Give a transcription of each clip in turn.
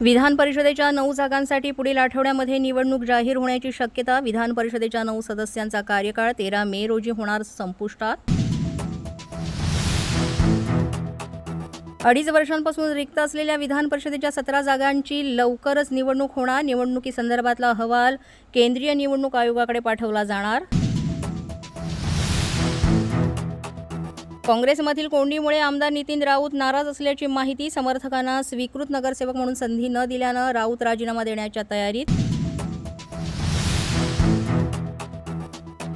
विधान परिषदेच्या 9 जागांसाठी पुढील आठवड्यामध्ये निवडणूक जाहीर होण्याची शक्यता. विधान परिषदेच्या 9 सदस्यांचा कार्यकाळ 13 मे रोजी होणार संपुष्टात. 2.5 वर्षांपासून रिक्त असलेल्या विधान परिषदेच्या 17 जागांची लवकरच निवडणूक होणार. निवडणुकीसंदर्भातला अहवाल केंद्रीय निवडणूक आयोगाकडे पाठवला जाणार. काँग्रेसमधील कोंडीमुळे आमदार नितीन राऊत नाराज असल्याची माहिती. समर्थकांना स्वीकृत नगरसेवक म्हणून संधी न दिल्यानं राऊत राजीनामा देण्याच्या तयारीत.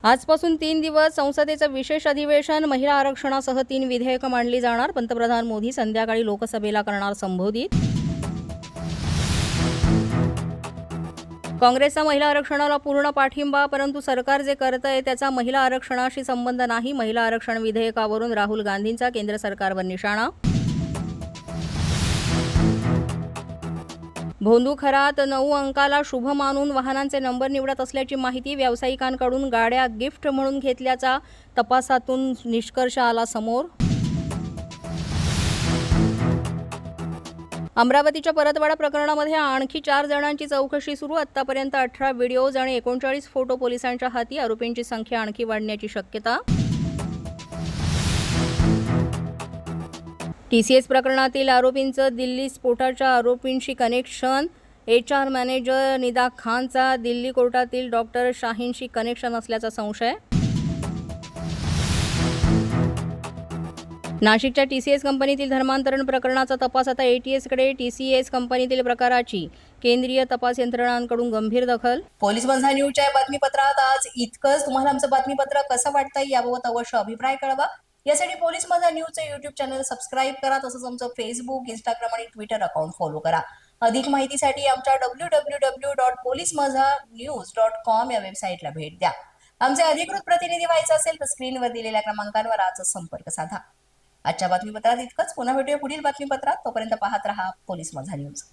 आजपासून 3 दिवस संसदेचं विशेष अधिवेशन. महिला आरक्षणासह 3 विधेयकं मांडली जाणार. पंतप्रधान मोदी संध्याकाळी लोकसभेला करणार संबोधित. काँग्रेसचा महिला आरक्षणाला पूर्ण पाठिंबा, परंतु सरकार जे करतंय त्याचा महिला आरक्षणाशी संबंध नाही. महिला आरक्षण विधेयकावरून राहुल गांधींचा केंद्र सरकारवर निशाणा. भोंदू खरात 9 अंकाला शुभ मानून वाहनांचे नंबर निवडत असल्याची माहिती. व्यावसायिकांकडून गाड्या गिफ्ट म्हणून घेतल्याचा तपासातून निष्कर्ष आला समोर. अमरावतीच्या परतवाडा प्रकरणामध्ये आणखी 4 जणांची चौकशी सुरू. आतापर्यंत 18 व्हिडिओज आणि 39 फोटो पोलिसांच्या हाती. आरोपींची संख्या आणखी वाढण्याची शक्यता. TCS प्रकरणातील आरोपींचं दिल्ली स्फोटाच्या आरोपींशी कनेक्शन. HR मॅनेजर निदा खानचा दिल्ली कोर्टातील डॉक्टर शाहीनशी कनेक्शन असल्याचा संशय. नाशिकच्या TCS कंपनीतील धर्मांतरण प्रकरणाचा तपास आता ATSकडे. TCS कंपनीतील प्रकाराची केंद्रीय तपास यंत्रणांकडून गंभीर दखल. पोलीस माझा न्यूजच्या बातमीपत्रात आज इतकंच. तुम्हाला आमचं बातमीपत्र कसं वाटतंय याबाबत अवश्य अभिप्राय कळवा. यासाठी पोलीस माझा न्यूजचं YouTube चॅनल सबस्क्राईब करा. तसंच आमचं फेसबुक, इंस्टाग्राम आणि ट्विटर अकाउंट फॉलो करा. अधिक माहितीसाठी आमच्या www.policemazhanews.com या वेबसाईटला भेट द्या. आमचे अधिकृत प्रतिनिधी व्हायचं असेल तर स्क्रीनवर दिलेल्या क्रमांकांवर आजच संपर्क साधा. आजच्या बातमीपत्रात इतकंच. पुन्हा भेटूया पुढील बातमीपत्रात. तोपर्यंत पाहत रहा पोलीस माझा न्यूज.